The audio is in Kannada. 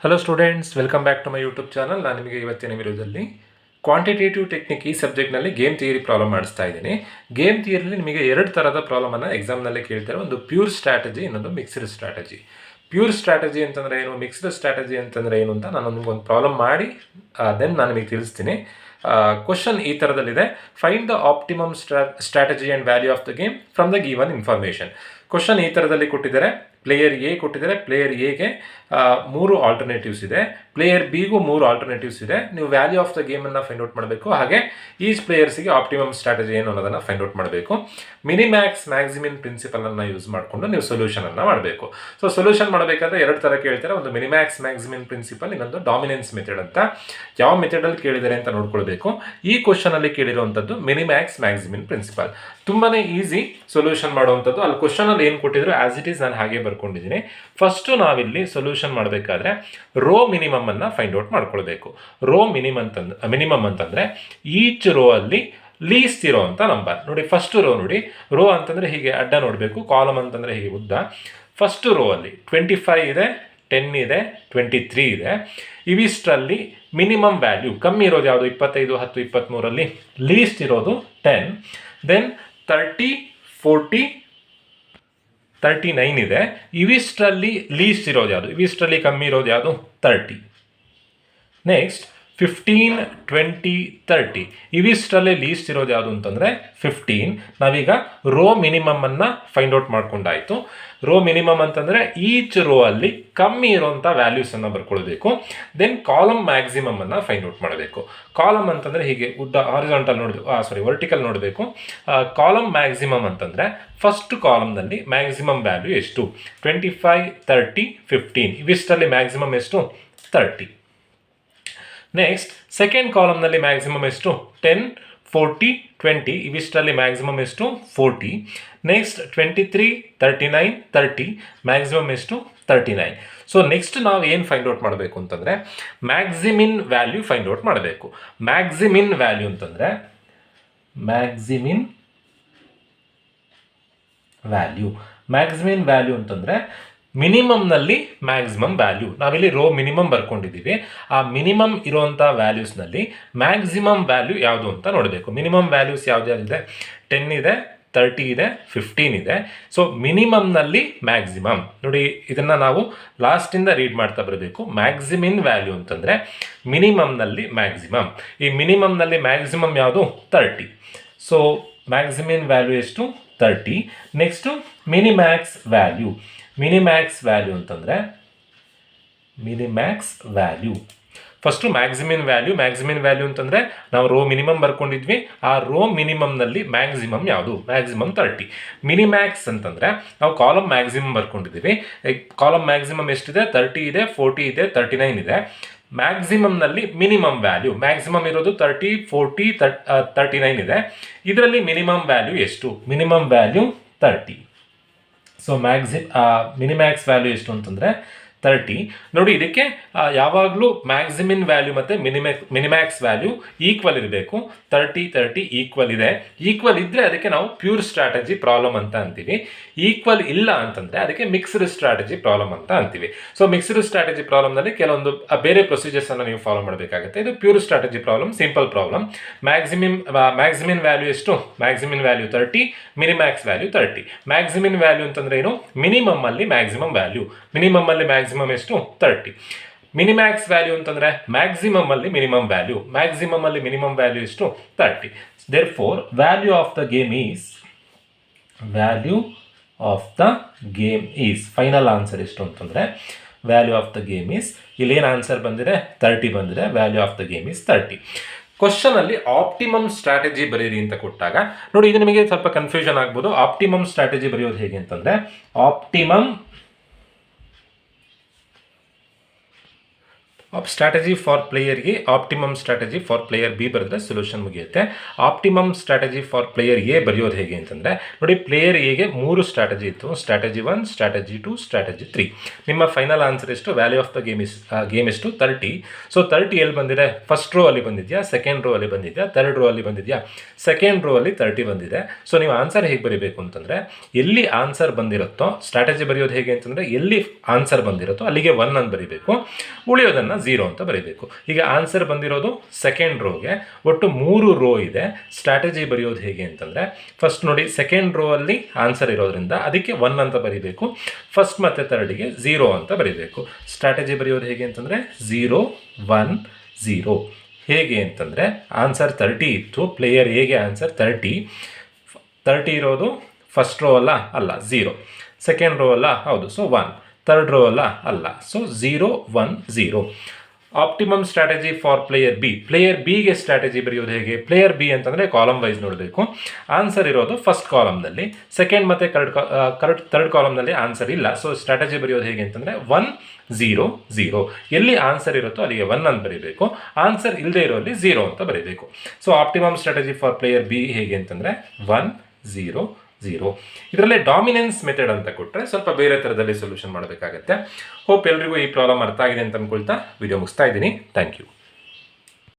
Hello students, welcome back to my YouTube channel. ನಾನು ನಿಮಗೆ ಇವತ್ತಿನ ವಿಡಿಯೋದಲ್ಲಿ ಕ್ವಾಂಟಿಟೇಟಿವ್ ಟೆಕ್ನಿಕ್ ಈ ಸಬ್ಜೆಕ್ಟ್ನಲ್ಲಿ ಗೇಮ್ ಥಿಯರಿ ಪ್ರಾಬ್ಲಮ್ ಮಾಡಿಸ್ತಾ ಇದ್ದೀನಿ. ಗೇಮ್ ಥಿಯರಿಲಿ ನಿಮಗೆ ಎರಡು ಥರದ ಪ್ರಾಬ್ಲಮನ್ನು ಎಕ್ಸಾಮ್ನಲ್ಲಿ ಕೇಳ್ತಾರೆ. ಒಂದು ಪ್ಯೂರ್ ಸ್ಟ್ರಾಟಜಿ, ಇನ್ನೊಂದು ಮಿಕ್ಸ್ಡ್ ಸ್ಟ್ರಾಟಜಿ. ಪ್ಯೂರ್ ಸ್ಟ್ರಾಟಜಿ ಅಂತಂದರೆ ಏನು, ಮಿಕ್ಸ್ಡ್ ಸ್ಟ್ರಾಟಜಿ ಅಂತಂದರೆ ಏನು ಅಂತ ನಾನು ನಿಮಗೊಂದು ಪ್ರಾಬ್ಲಮ್ ಮಾಡಿ ದೆನ್ ನಾನು ನಿಮಗೆ ತಿಳಿಸ್ತೀನಿ. ಕ್ವಶನ್ ಈ ಥರದಲ್ಲಿದೆ: find the optimum strategy and value of the game from the given information. Question ಈ ಥರದಲ್ಲಿ ಕೊಟ್ಟಿದ್ದಾರೆ. ಪ್ಲೇಯರ್ ಎ ಕೊಟ್ಟಿದ್ದಾರೆ. ಪ್ಲೇಯರ್ ಎಗೆ 3 ಆಲ್ಟರ್ನೇಟಿವ್ಸ್ ಇದೆ, ಪ್ಲೇಯರ್ ಬಿಗೂ 3 ಆಲ್ಟರ್ನೇಟಿವ್ಸ್ ಇದೆ. ನೀವು ವ್ಯಾಲ್ಯೂ ಆಫ್ ದ ಗೇಮನ್ನು ಫೈಂಡ್ ಔಟ್ ಮಾಡಬೇಕು. ಹಾಗೆ ಈಚ್ ಪ್ಲೇಯರ್ಸಿಗೆ ಆಪ್ಟಿಮಮ್ ಸ್ಟ್ರಾಟಜಿ ಏನು ಅನ್ನೋದನ್ನು ಫೈಂಡ್ ಔಟ್ ಮಾಡಬೇಕು. ಮಿನಿಮ್ಯಾಕ್ಸ್ ಮ್ಯಾಕ್ಸಿಮಿನ್ ಪ್ರಿನ್ಸಿಪಲನ್ನು ಯೂಸ್ ಮಾಡಿಕೊಂಡು ನೀವು ಸೊಲ್ಯೂಷನನ್ನು ಮಾಡಬೇಕು. ಸೊ ಸೊಲ್ಯೂಷನ್ ಮಾಡಬೇಕಾದ್ರೆ ಎರಡು ಥರ ಕೇಳ್ತಾರೆ. ಒಂದು ಮಿನಿಮ್ಯಾಕ್ಸ್ ಮ್ಯಾಕ್ಸಿಮಿನ್ ಪ್ರಿನ್ಸಿಪಲ್, ಇನ್ನೊಂದು ಡಾಮಿನೆನ್ಸ್ ಮೆಥಡ್ ಅಂತ. ಯಾವ ಮೆಥಡಲ್ಲಿ ಕೇಳಿದ್ದಾರೆ ಅಂತ ನೋಡ್ಕೊಳ್ಬೇಕು. ಈ ಕ್ವಶನಲ್ಲಿ ಕೇಳಿರುವಂಥದ್ದು ಮಿನಿಮ್ಯಾಕ್ಸ್ ಮ್ಯಾಕ್ಸಿಮಿನ್ ಪ್ರಿನ್ಸಿಪಲ್. ತುಂಬಾ ಈಸಿ ಸೊಲ್ಯೂಷನ್ ಮಾಡುವಂಥದ್ದು. ಅಲ್ಲಿ ಕ್ವಶನಲ್ಲಿ ಏನು ಕೊಟ್ಟಿದ್ರು ಆಸ್ ಇಟ್ ಈಸ್ ನಾನು ಹಾಗೆ ಬರ್ಕೊಂಡಿದ್ದೀನಿ. ಫಸ್ಟು ನಾವಿಲ್ಲಿ ಸೊಲ್ಯೂಷನ್ ಮಾಡಬೇಕಾದ್ರೆ ರೋ ಮಿನಿಮಮ್ ಅನ್ನು ಫೈಂಡ್ ಔಟ್ ಮಾಡ್ಕೊಳ್ಬೇಕು. ರೋ ಮಿನಿಮಮ್ ಅಂತಂದರೆ ಈಚ್ ರೋ ಅಲ್ಲಿ ಲೀಸ್ಟ್ ಇರೋ ಅಂಥ ನಂಬರ್. ನೋಡಿ, ಫಸ್ಟ್ ರೋ ನೋಡಿ, ರೋ ಅಂತಂದರೆ ಹೀಗೆ ಅಡ್ಡ ನೋಡಬೇಕು, ಕಾಲಮ್ ಅಂತಂದರೆ ಹೀಗೆ ಉದ್ದ. ಫಸ್ಟ್ ರೋ ಅಲ್ಲಿ 25 ಇದೆ, 10 ಇದೆ, 23 ಇದೆ. ಇವಿಷ್ಟರಲ್ಲಿ ಮಿನಿಮಮ್ ವ್ಯಾಲ್ಯೂ ಕಮ್ಮಿ ಇರೋದು ಯಾವುದು? 25, 10, 23ರಲ್ಲಿ ಲೀಸ್ಟ್ ಇರೋದು 10. ದೆನ್ 30, 40, 39 ಇದೆ. ಇವಿಷ್ಟರಲ್ಲಿ ಲೀಸ್ಟ್ ಇರೋದು ಯಾವುದು? ಇವಿಷ್ಟರಲ್ಲಿ ಕಮ್ಮಿ ಇರೋದು ಯಾವುದು? 30. ನೆಕ್ಸ್ಟ್ 15, 20, 30 ಇವಿಷ್ಟರಲ್ಲಿ ಲೀಸ್ಟ್ ಇರೋದು ಯಾವುದು ಅಂತಂದರೆ 15. ನಾವೀಗ ರೋ ಮಿನಿಮಮನ್ನು ಫೈಂಡ್ ಔಟ್ ಮಾಡ್ಕೊಂಡಾಯಿತು. ರೋ ಮಿನಿಮಮ್ ಅಂತಂದರೆ ಈಚ್ ರೋ ಅಲ್ಲಿ ಕಮ್ಮಿ ಇರೋಂಥ ವ್ಯಾಲ್ಯೂಸನ್ನು ಬರ್ಕೊಳ್ಬೇಕು. ದೆನ್ ಕಾಲಮ್ ಮ್ಯಾಕ್ಸಿಮಮನ್ನು ಫೈಂಡ್ ಔಟ್ ಮಾಡಬೇಕು. ಕಾಲಮ್ ಅಂತಂದರೆ ಹೀಗೆ ಉದ್ದ ಹಾರಿಜಾಂಟಲ್ ನೋಡಬೇಕು, ವರ್ಟಿಕಲ್ ನೋಡಬೇಕು. ಕಾಲಮ್ ಮ್ಯಾಕ್ಸಿಮಮ್ ಅಂತಂದರೆ ಫಸ್ಟ್ ಕಾಲಮ್ನಲ್ಲಿ ಮ್ಯಾಕ್ಸಿಮಮ್ ವ್ಯಾಲ್ಯೂ ಎಷ್ಟು? 25, 30, 15 ಇವಿಷ್ಟರಲ್ಲಿ ಮ್ಯಾಕ್ಸಿಮಮ್ ಎಷ್ಟು? 30. ನೆಕ್ಸ್ಟ್ ಸೆಕೆಂಡ್ ಕಾಲಮ್ನಲ್ಲಿ ಮ್ಯಾಕ್ಸಿಮಮ್ ಎಷ್ಟು? 10, 40, 20 ಇವಿಷ್ಟರಲ್ಲಿ ಮ್ಯಾಕ್ಸಿಮಮ್ ಎಷ್ಟು? 40. ನೆಕ್ಸ್ಟ್ 23, 39, 30 ಮ್ಯಾಕ್ಸಿಮಮ್ ಎಷ್ಟು? 39. ಸೊ ನೆಕ್ಸ್ಟ್ ನಾವು ಏನು ಫೈಂಡ್ ಔಟ್ ಮಾಡಬೇಕು ಅಂತಂದರೆ ಮ್ಯಾಕ್ಸಿಮಿನ್ ವ್ಯಾಲ್ಯೂ ಫೈಂಡ್ ಔಟ್ ಮಾಡಬೇಕು. ಮ್ಯಾಕ್ಸಿಮಿನ್ ವ್ಯಾಲ್ಯೂ ಅಂತಂದರೆ ಮ್ಯಾಕ್ಸಿಮಿನ್ ವ್ಯಾಲ್ಯೂ ಅಂತಂದರೆ ಮಿನಿಮಮ್ನಲ್ಲಿ ಮ್ಯಾಕ್ಸಿಮಮ್ ವ್ಯಾಲ್ಯೂ. ನಾವಿಲ್ಲಿ ರೋ ಮಿನಿಮಮ್ ಬರ್ಕೊಂಡಿದ್ದೀವಿ. ಆ ಮಿನಿಮಮ್ ಇರುವಂಥ ವ್ಯಾಲ್ಯೂಸ್ನಲ್ಲಿ ಮ್ಯಾಕ್ಸಿಮಮ್ ವ್ಯಾಲ್ಯೂ ಯಾವುದು ಅಂತ ನೋಡಬೇಕು. Minimum values ಯಾವುದ್ಯಾವುದಿದೆ? 10 ಇದೆ, 30 ಇದೆ, 15 ಇದೆ. ಸೊ ಮಿನಿಮಮ್ನಲ್ಲಿ ಮ್ಯಾಕ್ಸಿಮಮ್ ನೋಡಿ, ಇದನ್ನು ನಾವು ಲಾಸ್ಟಿಂದ ರೀಡ್ ಮಾಡ್ತಾ ಬರಬೇಕು. ಮ್ಯಾಕ್ಸಿಮಿನ್ ವ್ಯಾಲ್ಯೂ ಅಂತಂದರೆ ಮಿನಿಮಮ್ನಲ್ಲಿ ಮ್ಯಾಕ್ಸಿಮಮ್. ಈ ಮಿನಿಮಮ್ನಲ್ಲಿ ಮ್ಯಾಕ್ಸಿಮಮ್ ಯಾವುದು? 30. ಸೊ ಮ್ಯಾಕ್ಸಿಮಿನ್ ವ್ಯಾಲ್ಯೂ ಎಷ್ಟು? 30. Next minimax value. Minimax value first maximin value ಅಂತಂದರೆ ನಾವು ರೋ ಮಿನಿಮಮ್ ಬರ್ಕೊಂಡಿದ್ವಿ. ಆ ರೋ ಮಿನಿಮಮ್ನಲ್ಲಿ ಮ್ಯಾಕ್ಸಿಮಮ್ ಯಾವುದು? ಮ್ಯಾಕ್ಸಿಮಮ್ 30. ಮಿನಿಮ್ಯಾಕ್ಸ್ ಅಂತಂದರೆ ನಾವು ಕಾಲಮ್ ಮ್ಯಾಕ್ಸಿಮಮ್ ಬರ್ಕೊಂಡಿದ್ದೀವಿ. ಕಾಲಮ್ ಮ್ಯಾಕ್ಸಿಮಮ್ ಎಷ್ಟಿದೆ? 30 ಇದೆ, 40 ಇದೆ, 39 ಇದೆ. ಮ್ಯಾಕ್ಸಿಮಮ್ನಲ್ಲಿ ಮಿನಿಮಮ್ ವ್ಯಾಲ್ಯೂ, ಮ್ಯಾಕ್ಸಿಮಮ್ ಇರೋದು 30, 40, 39 ಇದೆ. ಇದರಲ್ಲಿ ಮಿನಿಮಮ್ ವ್ಯಾಲ್ಯೂ ಎಷ್ಟು? Minimum value 30. ಸೊ ಮಿನಿಮ್ಯಾಕ್ಸ್ ವ್ಯಾಲ್ಯೂ ಎಷ್ಟು ಅಂತಂದರೆ 30. ನೋಡಿ, ಇದಕ್ಕೆ ಯಾವಾಗಲೂ ಮ್ಯಾಕ್ಸಿಮಿನ್ ವ್ಯಾಲ್ಯೂ ಮತ್ತು ಮಿನಿಮ್ಯಾಕ್ಸ್ ವ್ಯಾಲ್ಯೂ ಈಕ್ವಲ್ ಇರಬೇಕು. 30, 30 ಈಕ್ವಲ್ ಇದೆ. ಈಕ್ವಲ್ ಇದ್ದರೆ ಅದಕ್ಕೆ ನಾವು ಪ್ಯೂರ್ ಸ್ಟ್ರಾಟಜಿ ಪ್ರಾಬ್ಲಮ್ ಅಂತ ಅಂತೀವಿ. ಈಕ್ವಲ್ ಇಲ್ಲ ಅಂತಂದರೆ ಅದಕ್ಕೆ ಮಿಕ್ಸ್ಡ್ ಸ್ಟ್ರಾಟಜಿ ಪ್ರಾಬ್ಲಮ್ ಅಂತ ಅಂತೀವಿ. ಸೊ ಮಿಕ್ಸ್ಡ್ ಸ್ಟ್ರಾಟಜಿ ಪ್ರಾಬ್ಲಮ್ನಲ್ಲಿ ಕೆಲವೊಂದು ಬೇರೆ ಪ್ರೊಸೀಜರ್ಸನ್ನು ನೀವು ಫಾಲೋ ಮಾಡಬೇಕಾಗುತ್ತೆ. ಇದು pure strategy problem, simple problem. Maximin value ಎಷ್ಟು? Maximin value 30, minimax value 30. Maximin value ಅಂತಂದರೆ ಏನು? ಮಿನಿಮಮ್ಮಲ್ಲಿ ಮ್ಯಾಕ್ಸಿಮಮ್ ವ್ಯಾಲ್ಯೂ. ಮಿನಿಮಮ್ಮಲ್ಲಿ ಮ್ಯಾಕ್ಸಿಮಮ್ ಎಷ್ಟು? 30. ಮಿನಿಮ್ಯಾಕ್ಸ್ ವ್ಯಾಲ್ಯೂ ಅಂತಂದರೆ ಮ್ಯಾಕ್ಸಿಮಮ್ಮಲ್ಲಿ ಮಿನಿಮಮ್ ವ್ಯಾಲ್ಯೂ. ಮ್ಯಾಕ್ಸಿಮಮ್ಮಲ್ಲಿ ಮಿನಿಮಮ್ ವ್ಯಾಲ್ಯೂ ಎಷ್ಟು? 30. Therefore value of the game is final answer ಎಷ್ಟು ಅಂತಂದರೆ value of the game is, ಇಲ್ಲೇನು ಆನ್ಸರ್ ಬಂದಿದೆ? 30 ಬಂದಿದೆ. Value of the game is 30. ಕ್ವಶನಲ್ಲಿ ಆಪ್ಟಿಮಮ್ ಸ್ಟ್ರಾಟಜಿ ಬರೀರಿ ಅಂತ ಕೊಟ್ಟಾಗ ನೋಡಿ, ಇದು ನಿಮಗೆ ಸ್ವಲ್ಪ ಕನ್ಫ್ಯೂಷನ್ ಆಗ್ಬೋದು. ಆಪ್ಟಿಮಮ್ ಸ್ಟ್ರಾಟಜಿ ಬರೆಯೋದು ಹೇಗೆ ಅಂತಂದರೆ optimum strategy for player A, optimum strategy for player B ಬರೆದ್ರೆ ಸೊಲ್ಯೂಷನ್ ಮುಗಿಯುತ್ತೆ. Optimum strategy for player A ಬರೆಯೋದು ಹೇಗೆ ಅಂತಂದರೆ, ನೋಡಿ ಪ್ಲೇಯರ್ ಎಗೆ 3 ಸ್ಟ್ರಾಟಜಿ ಇತ್ತು. Strategy 1, strategy 2, strategy 3. ನಿಮ್ಮ ಫೈನಲ್ ಆನ್ಸರ್ ಎಷ್ಟು? ವ್ಯಾಲ್ಯೂ ಆಫ್ ದ ಗೇಮ್ ಎಷ್ಟು? 30. ಸೊ 30 ಎಲ್ಲಿ ಬಂದಿದೆ? ಫಸ್ಟ್ ರೋ ಅಲ್ಲಿ ಬಂದಿದೆಯಾ, ಸೆಕೆಂಡ್ ರೋ ಅಲ್ಲಿ ಬಂದಿದೆಯಾ, ಥರ್ಡ್ ರೋ ಅಲ್ಲಿ ಬಂದಿದೆಯಾ? ಸೆಕೆಂಡ್ ರೋ ಅಲ್ಲಿ 30 ಬಂದಿದೆ. ಸೊ ನೀವು ಆನ್ಸರ್ ಹೇಗೆ ಬರೀಬೇಕು ಅಂತಂದರೆ, ಎಲ್ಲಿ ಆನ್ಸರ್ ಬಂದಿರುತ್ತೋ, ಸ್ಟ್ರಾಟಜಿ ಬರೆಯೋದು ಹೇಗೆ ಅಂತಂದರೆ ಎಲ್ಲಿ ಆನ್ಸರ್ ಬಂದಿರುತ್ತೋ ಅಲ್ಲಿಗೆ 1 ಅಂತ ಬರೀಬೇಕು, ಉಳಿಯೋದನ್ನು 0 ಅಂತ ಬರೀಬೇಕು. ಈಗ ಆನ್ಸರ್ ಬಂದಿರೋದು ಸೆಕೆಂಡ್ ರೋಗೆ, ಒಟ್ಟು 3 ರೋ ಇದೆ. ಸ್ಟ್ರಾಟಜಿ ಬರೆಯೋದು ಹೇಗೆ ಅಂತಂದರೆ, ಫಸ್ಟ್ ನೋಡಿ ಸೆಕೆಂಡ್ ರೋ ಅಲ್ಲಿ ಆನ್ಸರ್ ಇರೋದ್ರಿಂದ ಅದಕ್ಕೆ 1 ಅಂತ ಬರೀಬೇಕು, ಫಸ್ಟ್ ಮತ್ತು ಥರ್ಡ್ಗೆ 0 ಅಂತ ಬರೀಬೇಕು. ಸ್ಟ್ರಾಟಜಿ ಬರೆಯೋದು ಹೇಗೆ ಅಂತಂದರೆ 0, 1, 0. ಹೇಗೆ ಅಂತಂದರೆ ಆನ್ಸರ್ 30 ಇತ್ತು, ಪ್ಲೇಯರ್ ಹೇಗೆ ಆನ್ಸರ್ 30 ಇರೋದು ಫಸ್ಟ್ ರೋ ಅಲ್ಲ 0, ಸೆಕೆಂಡ್ ರೋ ಹೌದು, ಸೊ 1, ಥರ್ಡ್ ರೋ ಅಲ್ಲ, so 0, 1, 0. Optimum strategy for player B, player ಬಿಗೆ ಸ್ಟ್ರಾಟಜಿ ಬರೆಯೋದು ಹೇಗೆ? ಪ್ಲೇಯರ್ ಬಿ ಅಂತಂದರೆ ಕಾಲಮ್ ವೈಸ್ ನೋಡಬೇಕು. ಆನ್ಸರ್ ಇರೋದು ಫಸ್ಟ್ ಕಾಲಮ್ನಲ್ಲಿ, ಸೆಕೆಂಡ್ ಮತ್ತು ಥರ್ಡ್ ಕಾಲಮ್ನಲ್ಲಿ ಆನ್ಸರ್ ಇಲ್ಲ. ಸೊ ಸ್ಟ್ರಾಟಜಿ ಬರೆಯೋದು ಹೇಗೆ ಅಂತಂದರೆ 1, 0, 0. ಎಲ್ಲಿ ಆನ್ಸರ್ ಇರುತ್ತೋ ಅಲ್ಲಿಗೆ 1 ಅಂತ ಬರೀಬೇಕು, ಆನ್ಸರ್ ಇಲ್ಲದೆ ಇರೋಲ್ಲಿ 0 ಅಂತ ಬರೀಬೇಕು. So optimum strategy for player B ಹೇಗೆ ಅಂತಂದರೆ 1, 0, 0. ಇದರಲ್ಲೇ ಡಾಮಿನೆನ್ಸ್ ಮೆಥಡ್ ಅಂತ ಕೊಟ್ಟರೆ ಸ್ವಲ್ಪ ಬೇರೆ ಥರದಲ್ಲಿ ಸೊಲ್ಯೂಷನ್ ಮಾಡಬೇಕಾಗತ್ತೆ. ಹೋಪ್ ಎಲ್ರಿಗೂ ಈ ಪ್ರಾಬ್ಲಮ್ ಅರ್ಥ ಆಗಿದೆ ಅಂತ ಅಂದ್ಕೊಳ್ತಾ ವಿಡಿಯೋ ಮುಗಿಸ್ತಾ ಇದ್ದೀನಿ. Thank you.